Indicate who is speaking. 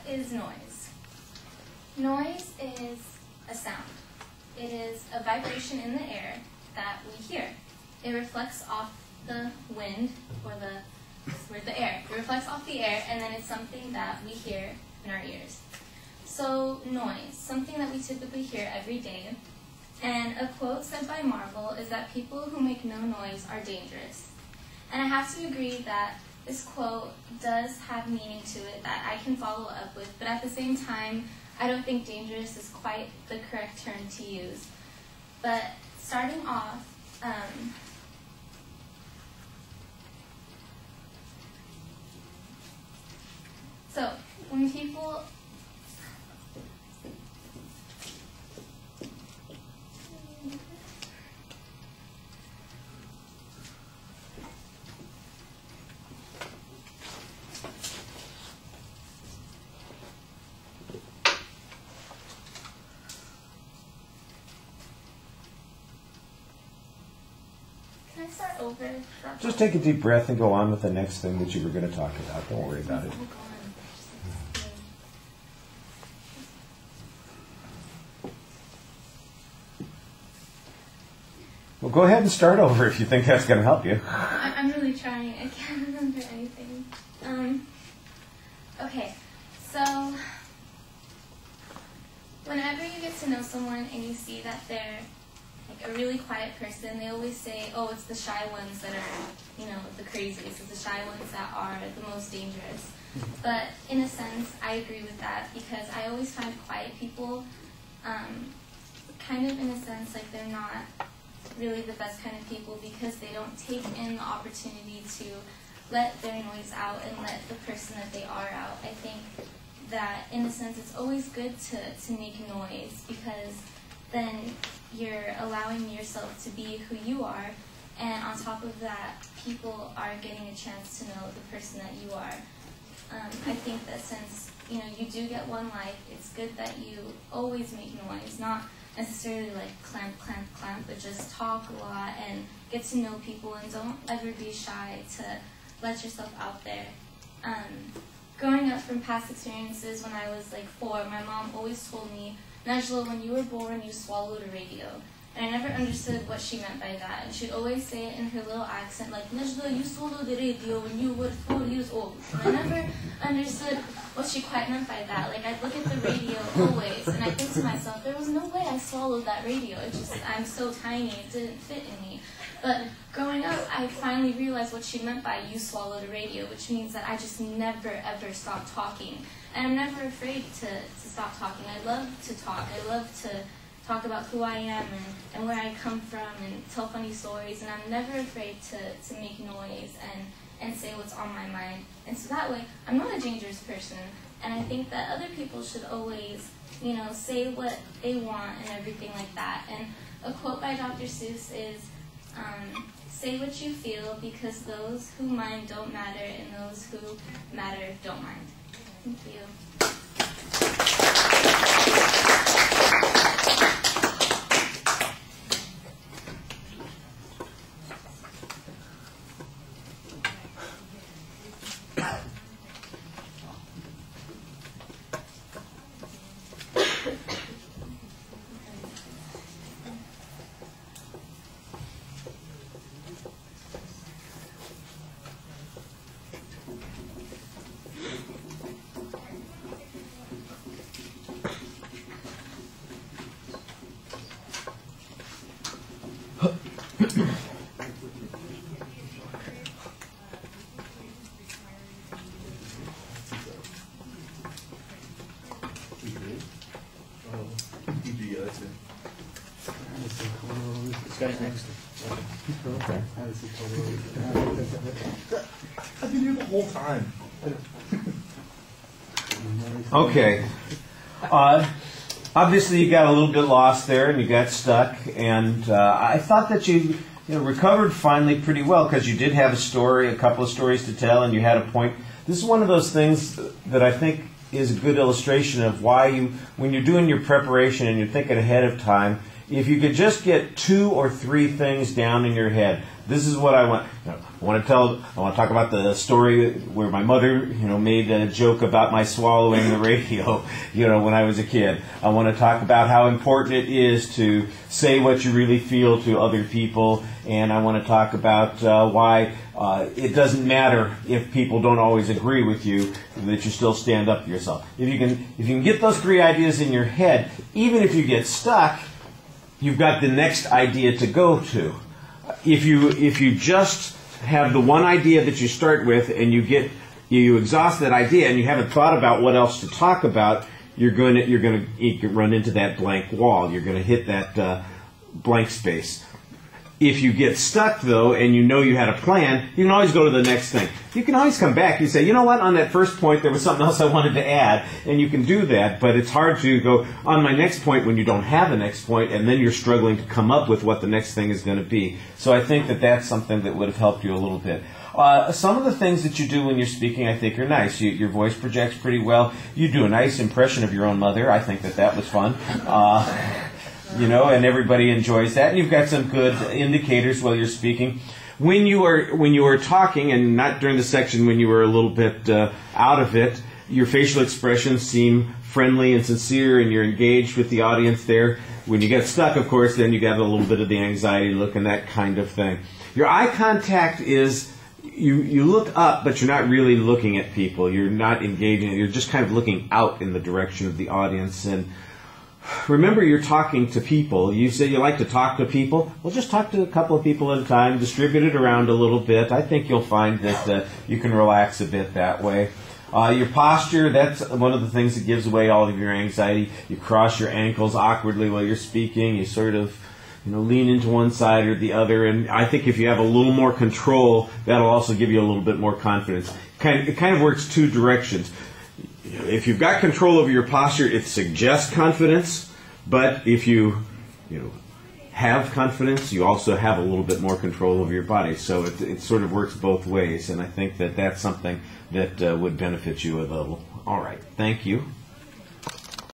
Speaker 1: is noise? Noise is a sound. It is a vibration in the air that we hear. It reflects off the wind or the air. It reflects off the air, and then it's something that we hear in our ears. So noise, something that we typically hear every day. And a quote said by Marvel is that people who make no noise are dangerous. And I have to agree that this quote does have meaning to it that I can follow up with, but at the same time, I don't think dangerous is quite the correct term to use. But starting off, so when people Can I start over?
Speaker 2: Just take a deep breath and go on with the next thing that you were going to talk about. Don't worry about it. Well, go ahead and start over if you think that's going to help you.
Speaker 1: I'm really trying. I can't remember anything. Okay, so whenever you get to know someone and you see that they're like a really quiet person, they always say, oh, it's the shy ones that are, the craziest. It's the shy ones that are the most dangerous. But in a sense, I agree with that because I always find quiet people kind of in a sense like they're not really the best kind of people because they don't take in the opportunity to let their noise out and let the person that they are out. I think that in a sense it's always good to make noise because then you're allowing yourself to be who you are, and on top of that, people are getting a chance to know the person that you are. I think that since you do get one life, it's good that you always make noise, not necessarily like clamp, clamp, clamp, but just talk a lot and get to know people and don't ever be shy to let yourself out there. Growing up from past experiences when I was like 4, my mom always told me, Najlia, when you were born, you swallowed a radio. And I never understood what she meant by that. And she'd always say it in her little accent, like, Najlia, you swallowed the radio when you were 4 years old. And I never understood what she quite meant by that. Like, I'd look at the radio always, and I'd think to myself, there was no way I swallowed that radio. It just, I'm so tiny, it didn't fit in me. But growing up, I finally realized what she meant by you swallowed a radio, which means that I just never, ever stop talking. And I'm never afraid to stop talking. I love to talk. I love to talk about who I am and where I come from and tell funny stories. And I'm never afraid to make noise and say what's on my mind. And so that way, I'm not a dangerous person. And I think that other people should always, say what they want and everything like that. And a quote by Dr. Seuss is, say what you feel because those who mind don't matter and those who matter don't mind. Thank you.
Speaker 3: Okay. I've been here the whole time.
Speaker 2: Okay. Obviously, you got a little bit lost there, and you got stuck. And I thought that you recovered finally pretty well because you did have a couple of stories to tell, and you had a point. This is one of those things that I think is a good illustration of why when you're doing your preparation and you're thinking ahead of time, if you could just get 2 or 3 things down in your head, This is what I want. I want to talk about the story where my mother, made a joke about my swallowing the radio, when I was a kid. I want to talk about how important it is to say what you really feel to other people, and I want to talk about why it doesn't matter if people don't always agree with you, that you still stand up for yourself. If you can get those three ideas in your head, even if you get stuck, you've got the next idea to go to. If you just have the one idea that you start with and you exhaust that idea and you haven't thought about what else to talk about, you're going to run into that blank wall. You're going to hit that blank space. If you get stuck, though, and you had a plan, you can always go to the next thing. You can always come back. You say, you know what, on that first point, there was something else I wanted to add, and you can do that, but it's hard to go on my next point when you don't have a next point, and then you're struggling to come up with what the next thing is going to be. So I think that that's something that would have helped you a little bit. Some of the things that you do when you're speaking, I think, are nice. Your voice projects pretty well. You do a nice impression of your own mother. I think that was fun. And everybody enjoys that. And you've got some good indicators while you're speaking. When you are talking, and not during the section when you were a little bit out of it, your facial expressions seem friendly and sincere, and you're engaged with the audience there. When you get stuck, of course, then you got a little bit of the anxiety look and that kind of thing. Your eye contact is, you look up, but you're not really looking at people. You're not engaging. You're just kind of looking out in the direction of the audience. And remember, you're talking to people. You say you like to talk to people. Well, just talk to a couple of people at a time. Distribute it around a little bit. I think you'll find that you can relax a bit that way. Your posture, that's one of the things that gives away all of your anxiety. You cross your ankles awkwardly while you're speaking. You sort of lean into one side or the other. And I think if you have a little more control, that'll also give you a little bit more confidence. It kind of works two directions. If you've got control over your posture, it suggests confidence, but if you have confidence, you also have a little bit more control over your body. So it sort of works both ways, and I think that that's something that would benefit you a little. All right, thank you.